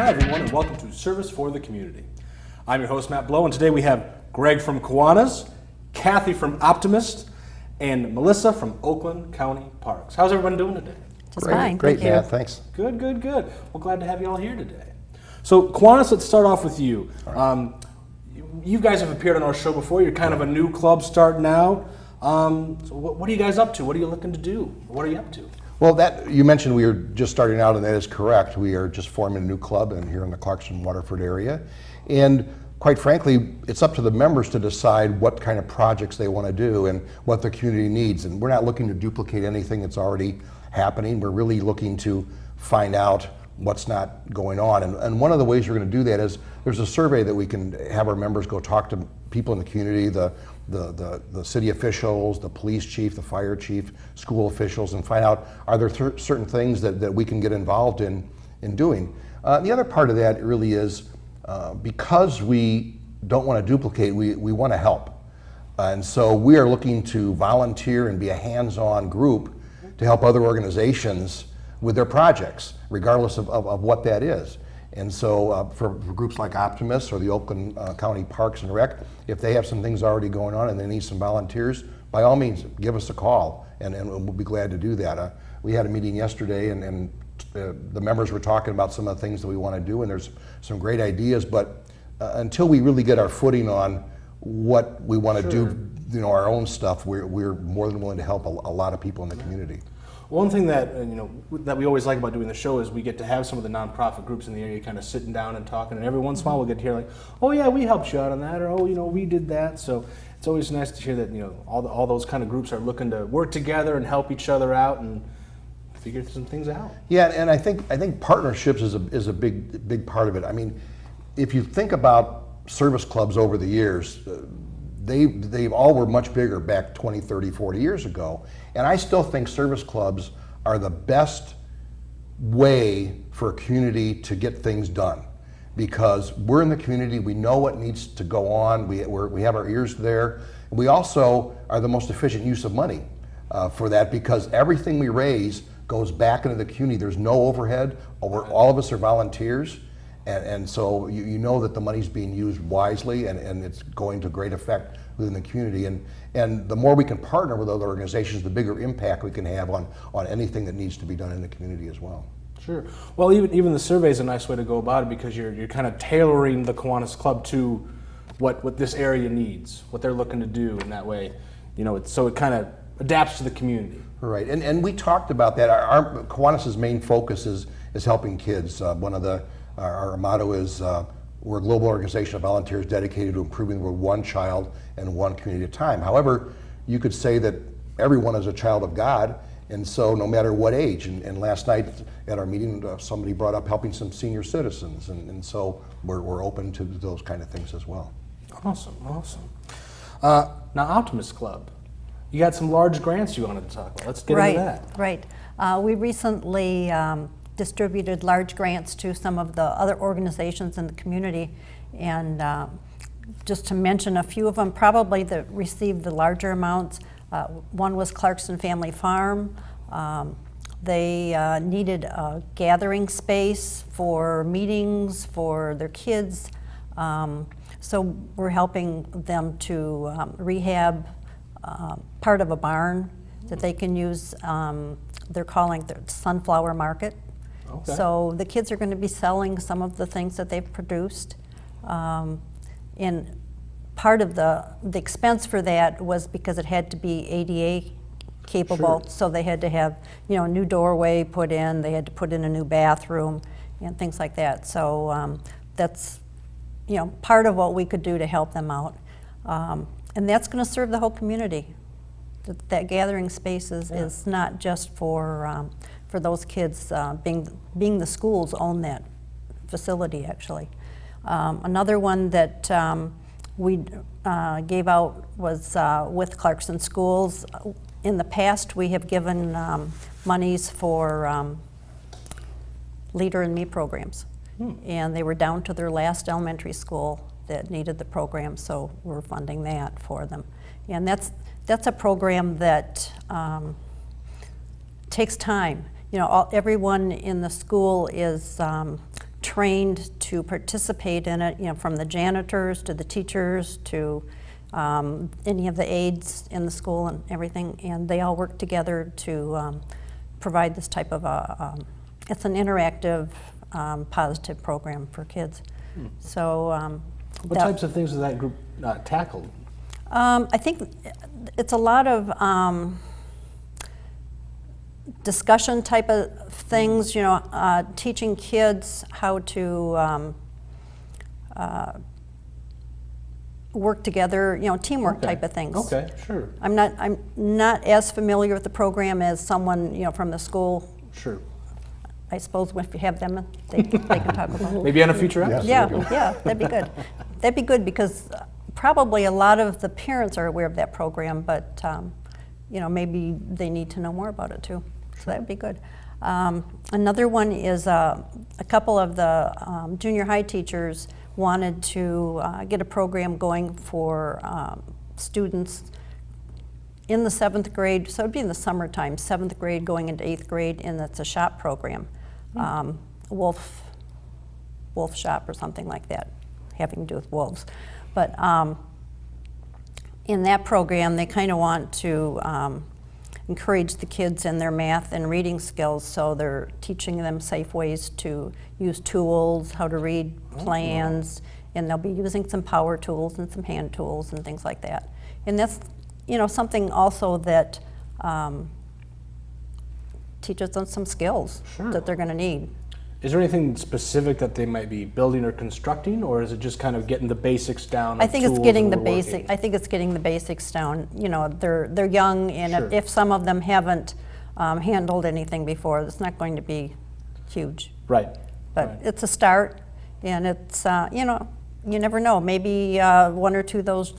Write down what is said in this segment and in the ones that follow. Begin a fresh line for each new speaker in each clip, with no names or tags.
Hi everyone, and welcome to Service for the Community. I'm your host, Matt Blow, and today we have Greg from Kiwanis, Kathy from Optimist, and Melissa from Oakland County Parks. How's everyone doing today?
Just fine.
Great,
Thank
Matt.
you.
Thanks.
Good. Well, glad to have you all here today. So, Kiwanis, let's start off with you. You guys have appeared on our show before. You're kind of a new club starting out. So what are you guys up to? What are you looking to do? What are you up to?
Well, that you mentioned we are just starting out, and that is correct. We are just forming a new club here in the Clarkson-Waterford area. And quite frankly, it's up to the members to decide what kind of projects they want to do and what the community needs. And we're not looking to duplicate anything that's already happening. We're really looking to find out what's not going on. And one of the ways we're going to do that is there's a survey that we can have our members go talk to people in the community, the city officials, the police chief, the fire chief, school officials, and find out, are there certain things that we can get involved in doing. The other part of that really is because we don't want to duplicate, we want to help. And so we are looking to volunteer and be a hands-on group to help other organizations with their projects, regardless of what that is. And so for groups like Optimus or the Oakland County Parks and Rec, if they have some things already going on and they need some volunteers, by all means, give us a call and we'll be glad to do that. We had a meeting yesterday and the members were talking about some of the things that we want to do, and there's some great ideas, but until we really get our footing on what we want to do, our own stuff, we're more than willing to help a lot of people in the community.
One thing that that we always like about doing the show is we get to have some of the nonprofit groups in the area kind of sitting down and talking, and every once in a while we'll get to hear like, oh yeah, we helped you out on that, or oh, we did that. So it's always nice to hear that all those kind of groups are looking to work together and help each other out and figure some things out.
Yeah, and I think partnerships is a big part of it. I mean, if you think about service clubs over the years, they all were much bigger back 20, 30, 40 years ago. And I still think service clubs are the best way for a community to get things done, because we're in the community, we know what needs to go on, we have our ears there. We also are the most efficient use of money for that, because everything we raise goes back into the community. There's no overhead, all of us are volunteers. And so you know that the money's being used wisely and it's going to great effect within the community. And the more we can partner with other organizations, the bigger impact we can have on anything that needs to be done in the community as well.
Sure. Well, even the survey is a nice way to go about it, because you're kind of tailoring the Kiwanis Club to what this area needs, what they're looking to do in that way. So it kind of adapts to the community.
Right. And we talked about that. Our Kiwanis' main focus is helping kids. Our motto is we're a global organization of volunteers dedicated to improving the world one child and one community at a time. However, you could say that everyone is a child of God, and so no matter what age. And last night at our meeting, somebody brought up helping some senior citizens, and so we're open to those kind of things as well.
Awesome. Now, Optimist Club, you got some large grants you wanted to talk about. Let's get into that.
Right. We recently distributed large grants to some of the other organizations in the community, and just to mention a few of them probably that received the larger amounts. One was Clarkson Family Farm. They needed a gathering space for meetings for their kids, so we're helping them to rehab part of a barn that they can use. They're calling the Sunflower Market.
Okay.
So the kids are going to be selling some of the things that they've produced. And part of the expense for that was because it had to be ADA capable.
Sure.
So they had to have a new doorway put in, they had to put in a new bathroom and things like that. So that's part of what we could do to help them out. And that's going to serve the whole community. That gathering space is not just for those kids, being the schools own that facility actually. Another one that we gave out was with Clarkson Schools. In the past we have given monies for Leader in Me programs. And they were down to their last elementary school that needed the program, so we're funding that for them. And that's a program that takes time. Everyone in the school is trained to participate in it, from the janitors to the teachers to any of the aides in the school and everything, and they all work together to provide this type of it's an interactive, positive program for kids. So
What types of things has that group tackled?
I think it's a lot of discussion type of things, teaching kids how to work together, teamwork type of things.
Okay, sure.
I'm not as familiar with the program as someone, from the school.
Sure.
I suppose if you have them, they can talk about it.
Maybe on a future episode.
Yeah, that'd be good. That'd be good because probably a lot of the parents are aware of that program, but maybe they need to know more about it too. So that would be good. Another one is a couple of the junior high teachers wanted to get a program going for students in the 7th grade, so it'd be in the summertime, 7th grade going into 8th grade, and it's a shop program, wolf shop or something like that, having to do with wolves. But in that program, they kind of want to encourage the kids in their math and reading skills, so they're teaching them safe ways to use tools, how to read plans, and they'll be using some power tools and some hand tools and things like that. And that's something also that teaches them some skills that they're going to need.
Is there anything specific that they might be building or constructing, or is it just kind of getting the basics down?
I think it's getting the basic. I think it's getting the basics down. They're young, and if some of them haven't handled anything before, it's not going to be huge.
Right.
But it's a start, and it's you never know. Maybe one or two of those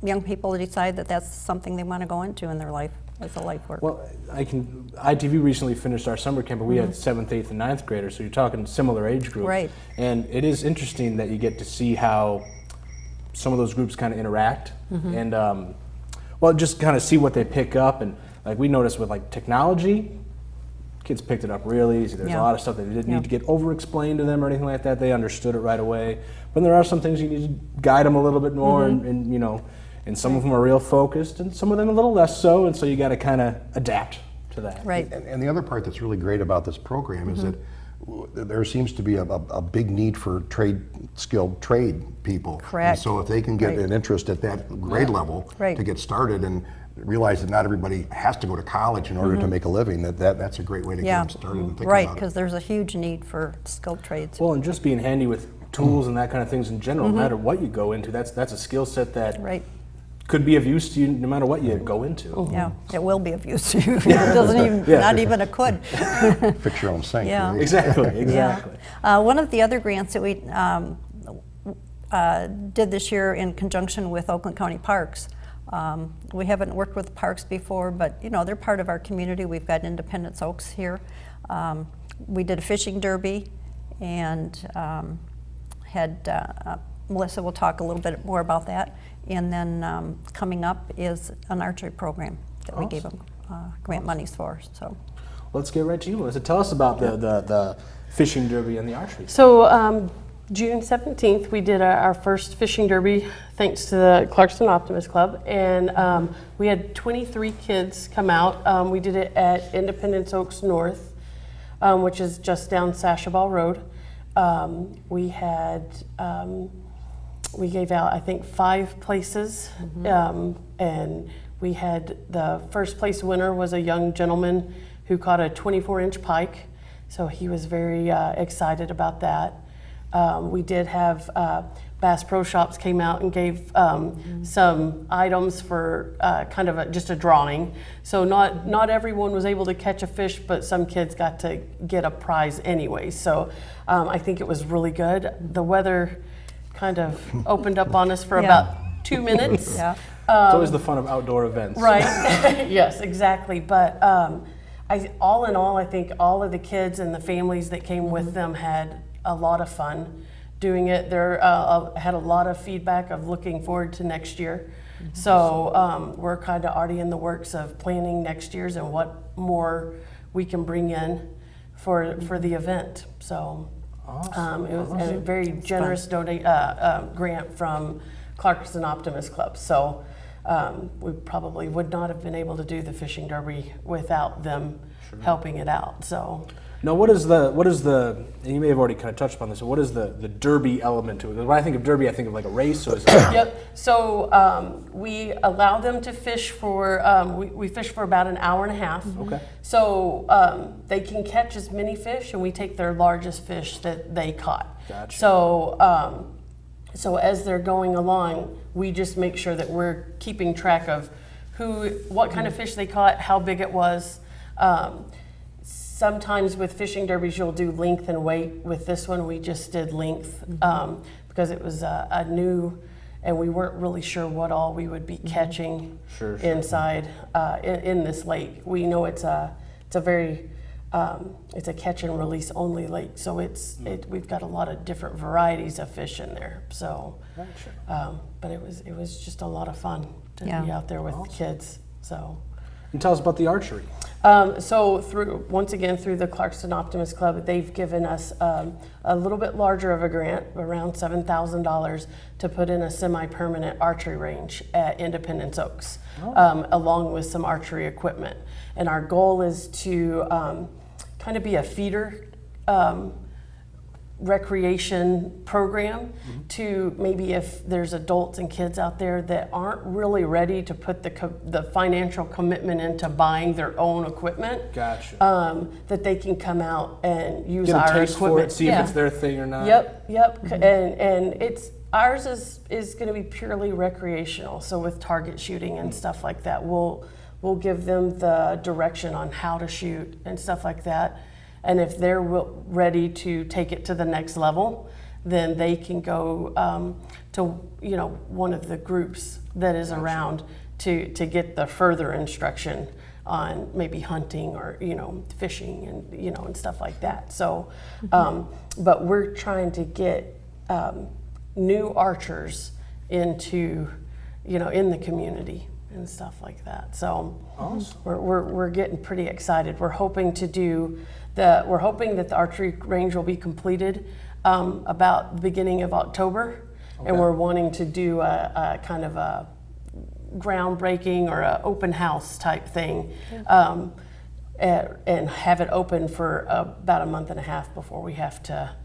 young people decide that that's something they want to go into in their life as a life work.
Well, ITV recently finished our summer camp, but we had 7th, 8th, and 9th graders, so you're talking similar age group.
Right.
And it is interesting that you get to see how some of those groups kind of interact and, just kind of see what they pick up. And like we noticed with like technology, kids picked it up real easy. There's a lot of stuff that they didn't need to get over-explained to them or anything like that. They understood it right away. But there are some things you need to guide them a little bit more and some of them are real focused, and some of them a little less so, and so you got to kind of adapt to that.
Right.
And the other part that's really great about this program is that there seems to be a big need for skilled trade people.
Correct.
And so if they can get an interest at that grade level to get started and realize that not everybody has to go to college in order to make a living, that's a great way to get them started and think about it.
Right, because there's a huge need for skilled trades.
Well, and just being handy with tools and that kind of things in general, no matter what you go into, that's a skill set that could be of use to you no matter what you go into.
Yeah, it will be of use to you. It doesn't even, not even a could.
Fix your own sink.
Yeah.
Right?
Exactly.
One of the other grants that we did this year in conjunction with Oakland County Parks, we haven't worked with parks before, but they're part of our community. We've got Independence Oaks here. We did a fishing derby and had Melissa will talk a little bit more about that. And then coming up is an archery program that we gave them grant monies for. So
let's get right to you, Melissa. Tell us about the fishing derby and the archery.
So June 17th, we did our first fishing derby thanks to the Clarkston Optimist Club. And we had 23 kids come out. We did it at Independence Oaks North, which is just down Sashaball Road. We had... we gave out, I think, 5 places, and we had the first place winner was a young gentleman who caught a 24-inch pike, so he was very excited about that. We did have Bass Pro Shops came out and gave some items for kind of just a drawing. So not everyone was able to catch a fish, but some kids got to get a prize anyway. So I think it was really good. The weather kind of opened up on us for about 2 minutes.
It's always the fun of outdoor events.
Right. Yes, exactly. But all in all, I think all of the kids and the families that came with them had a lot of fun doing it. They had a lot of feedback of looking forward to next year. So we're kind of already in the works of planning next year's and what more we can bring in for the event. So.
Awesome.
It was a very generous grant from Clarkston Optimist Club. So we probably would not have been able to do the fishing derby without them helping it out. So.
Now, what is the? And you may have already kind of touched upon this. But what is the derby element to it? Because when I think of derby, I think of like a race. So is that
Yep. So we allow them to fish for. We fish for about an hour and a half.
Okay.
So they can catch as many fish, and we take their largest fish that they caught.
Gotcha.
So so as they're going along, we just make sure that we're keeping track of what kind of fish they caught, how big it was. Sometimes with fishing derbies, you'll do length and weight. With this one, we just did length because it was a new, and we weren't really sure what all we would be catching inside in this lake. We know it's a very it's a catch and release only lake, so we've got a lot of different varieties of fish in there. So, but it was just a lot of fun to be out there with the kids. So.
And tell us about the archery.
So once again through the Clarkston Optimist Club, they've given us a little bit larger of a grant, around $7,000, to put in a semi-permanent archery range at Independence Oaks, along with some archery equipment. And our goal is to kind of be a feeder recreation program to maybe if there's adults and kids out there that aren't really ready to put the financial commitment into buying their own equipment.
Gotcha.
That they can come out and use
Get a
our
taste
equipment.
for it, see if it's their thing or not.
Yep. And it's ours is going to be purely recreational. So with target shooting and stuff like that, we'll give them the direction on how to shoot and stuff like that. And if they're ready to take it to the next level, then they can go to one of the groups that is around to get the further instruction on maybe hunting or fishing and stuff like that. So, but we're trying to get new archers into in the community and stuff like that. So
awesome.
we're getting pretty excited. We're hoping that the archery range will be completed about the beginning of October, and we're wanting to do a kind of a groundbreaking or an open house type thing, and have it open for about a month and a half before we have to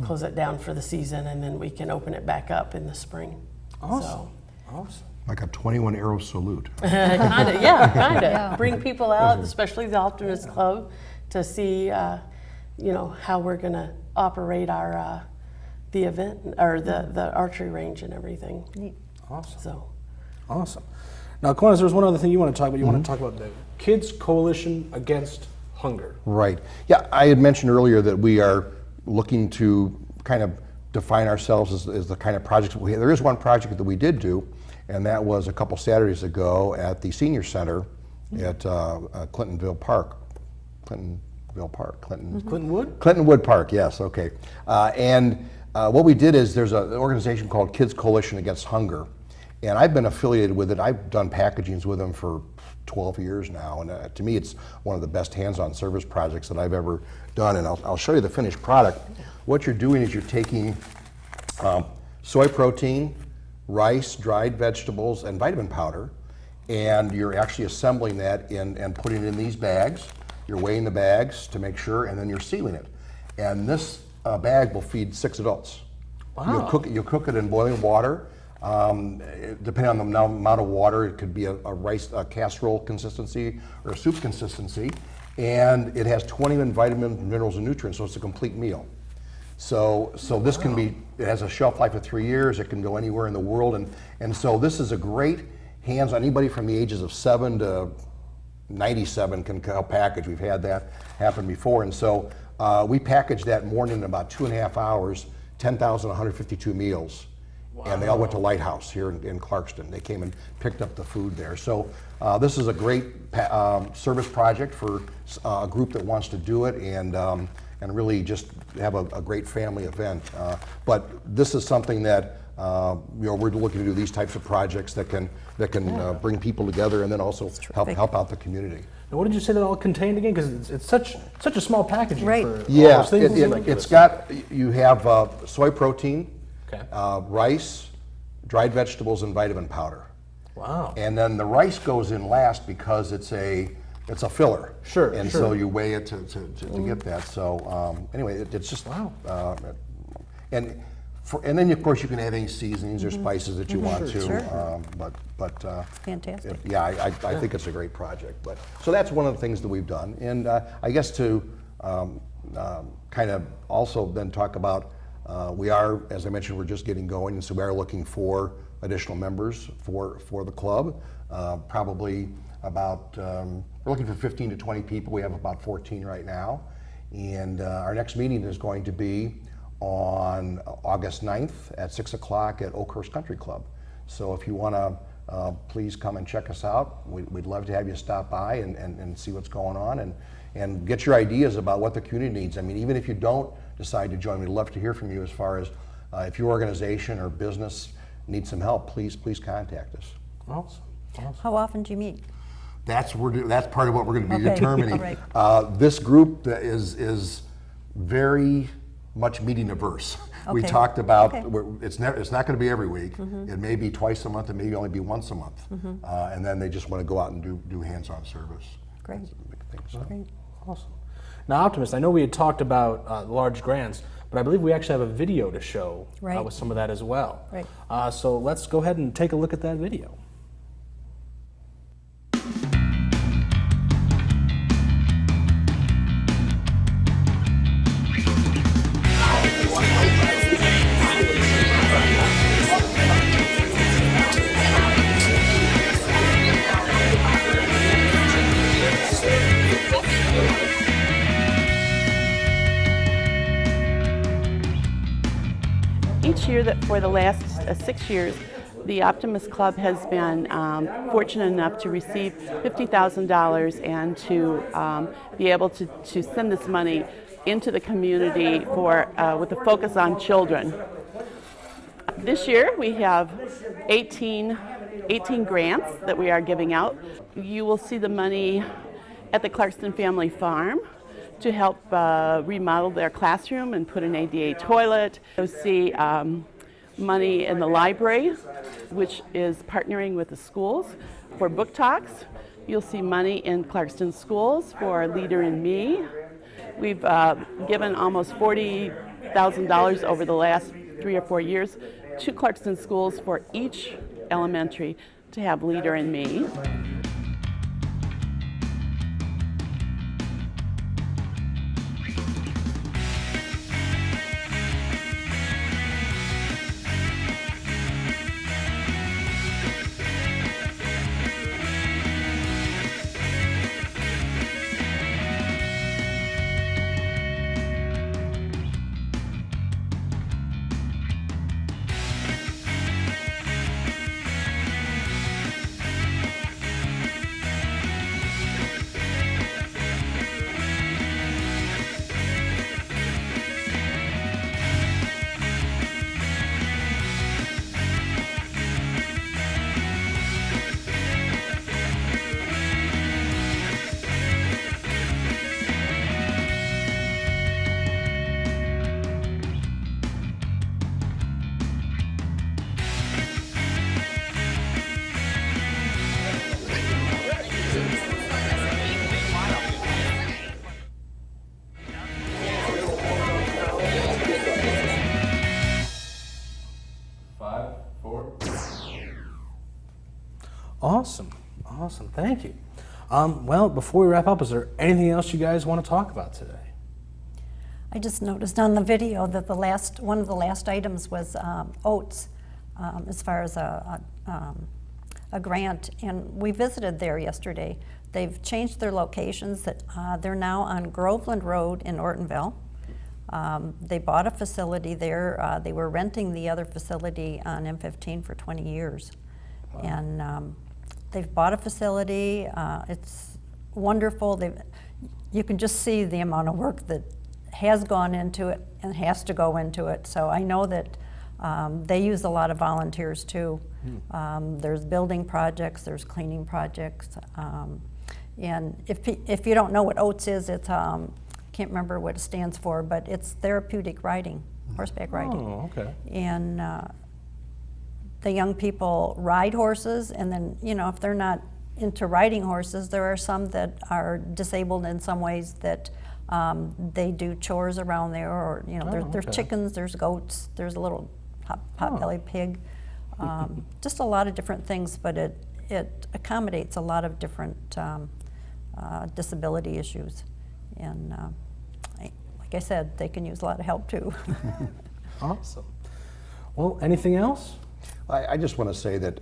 close it down for the season, and then we can open it back up in the spring.
Awesome. Awesome.
Like a 21 arrow salute.
Kind of. Bring people out, especially the Optimist Club, to see, how we're going to operate our the event or the archery range and everything.
Neat.
Awesome.
So,
awesome. Now, Kiwanis, there's one other thing you want to talk about. You want to talk about the Kids Coalition Against Hunger.
Right. Yeah, I had mentioned earlier that we are looking to kind of define ourselves as the kind of projects we have. There is one project that we did do, and that was a couple Saturdays ago at the Senior Center at Clintonwood Park. Clintonwood Park, yes, okay. And what we did is there's an organization called Kids Coalition Against Hunger, and I've been affiliated with it. I've done packagings with them for 12 years now, and to me it's one of the best hands-on service projects that I've ever done, and I'll show you the finished product. What you're doing is you're taking soy protein, rice, dried vegetables, and vitamin powder, and you're actually assembling that and putting it in these bags. You're weighing the bags to make sure, and then you're sealing it. And this bag will feed 6 adults.
Wow.
You'll cook it in boiling water. Depending on the amount of water, it could be a casserole consistency or a soup consistency. And it has 21 vitamins, minerals, and nutrients, so it's a complete meal. So this can be, it has a shelf life of 3 years. It can go anywhere in the world. And so this is a great hands-on. Anybody from the ages of 7 to 97 can package. We've had that happen before. And so we packaged that morning in about 2.5 hours, 10,152 meals. Wow. And they all went to Lighthouse here in Clarkston. They came and picked up the food there. So this is a great service project for a group that wants to do it and really just have a great family event. But this is something that we're looking to do these types of projects that can bring people together and then also help out the community.
Now, what did you say that all contained again? Because it's such a small packaging
Right.
for all
Yeah,
those things.
it's got, you have soy protein,
Okay.
rice, dried vegetables, and vitamin powder.
Wow.
And then the rice goes in last because it's a filler.
Sure,
And
sure.
so you weigh it to get that. So anyway, it's just
Wow.
And then of course you can add any seasonings or spices that you want to.
Sure.
But
Fantastic.
yeah, I think it's a great project. But so that's one of the things that we've done. And I guess to kind of also then talk about, we are, as I mentioned, we're just getting going, and so we are looking for additional members for the club. Probably about, we're looking for 15 to 20 people. We have about 14 right now. And our next meeting is going to be on August 9th at 6 o'clock at Oakhurst Country Club. So if you want to please come and check us out. We'd love to have you stop by and see what's going on and get your ideas about what the community needs. I mean, even if you don't decide to join, we'd love to hear from you as far as if your organization or business needs some help, please contact us.
Awesome.
How often do you meet?
That's part of what we're going to be
Okay,
determining.
all right.
This group is very much meeting averse. We
Okay,
talked about
okay.
it's not going to be every week. It may be twice a month. It may only be once a month. And then they just want to go out and do hands-on service.
Great.
That's a big thing. So.
Great.
Awesome. Now, Optimist, I know we had talked about large grants, but I believe we actually have a video to show
Right.
with some of that as well.
Right.
So let's go ahead and take a look at that video.
Each year that for the last 6 years, the Optimist Club has been fortunate enough to receive $50,000 and to be able to send this money into the community for with a focus on children. This year we have 18 grants that we are giving out. You will see the money at the Clarkston Family Farm to help remodel their classroom and put an ADA toilet. You'll see money in the library, which is partnering with the schools for book talks. You'll see money in Clarkston schools for Leader in Me. We've given almost $40,000 over the last 3 or 4 years to Clarkston schools for each elementary to have Leader in Me.
Awesome. Awesome. Thank you. Well, before we wrap up, is there anything else you guys want to talk about today?
I just noticed on the video that one of the last items was oats, as far as a grant, and we visited there yesterday. They've changed their locations. That they're now on Groveland Road in Ortonville. They bought a facility there. They were renting the other facility on M15 for 20 years. Wow. And they've bought a facility. It's wonderful. You can just see the amount of work that has gone into it and has to go into it. So I know that they use a lot of volunteers too. There's building projects, there's cleaning projects. And if you don't know what OATS is, it's, can't remember what it stands for, but it's therapeutic riding, horseback riding.
Oh, okay.
And the young people ride horses, and then, you know, if they're not into riding horses, there are some that are disabled in some ways that they do chores around there, or, you know, there's
okay.
chickens, there's goats, there's a little pot-bellied pig. Just a lot of different things, but it accommodates a lot of different disability issues. And like I said, they can use a lot of help too.
Awesome. Well, anything else?
I just want to say that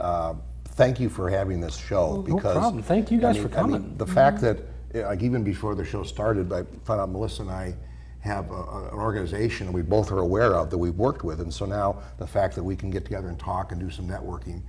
thank you for having this show, because
problem. Thank you guys for coming.
the fact that like even before the show started, I found out Melissa and I have an organization we both are aware of that we've worked with, and so now the fact that we can get together and talk and do some networking,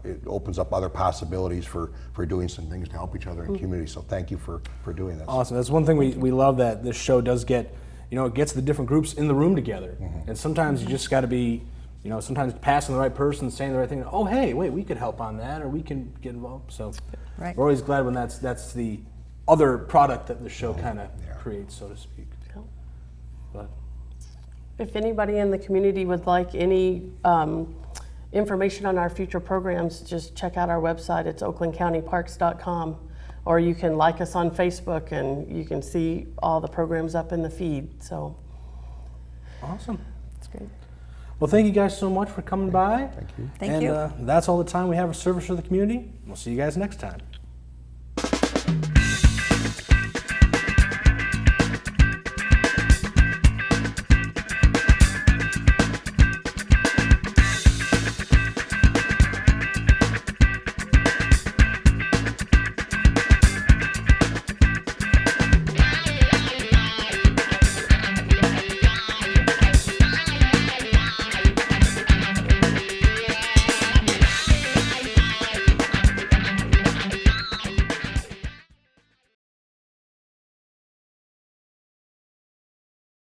it opens up other possibilities for doing some things to help each other in the community. So thank you for doing this.
Awesome. That's one thing we love, that this show does get, you know, it gets the different groups in the room together. And sometimes you just got to be, you know, sometimes passing the right person, saying the right thing. Oh, hey, wait, we could help on that, or we can get involved. So
Right.
we're always glad when that's the other product that the show kind of creates, so to speak. But
If anybody in the community would like any information on our future programs, just check out our website. It's oaklandcountyparks.com, or you can like us on Facebook, and you can see all the programs up in the feed. So
awesome.
That's great.
Well, thank you guys so much for coming by.
Thank you.
Thank you.
And that's all the time we have for service for the community. We'll see you guys next time.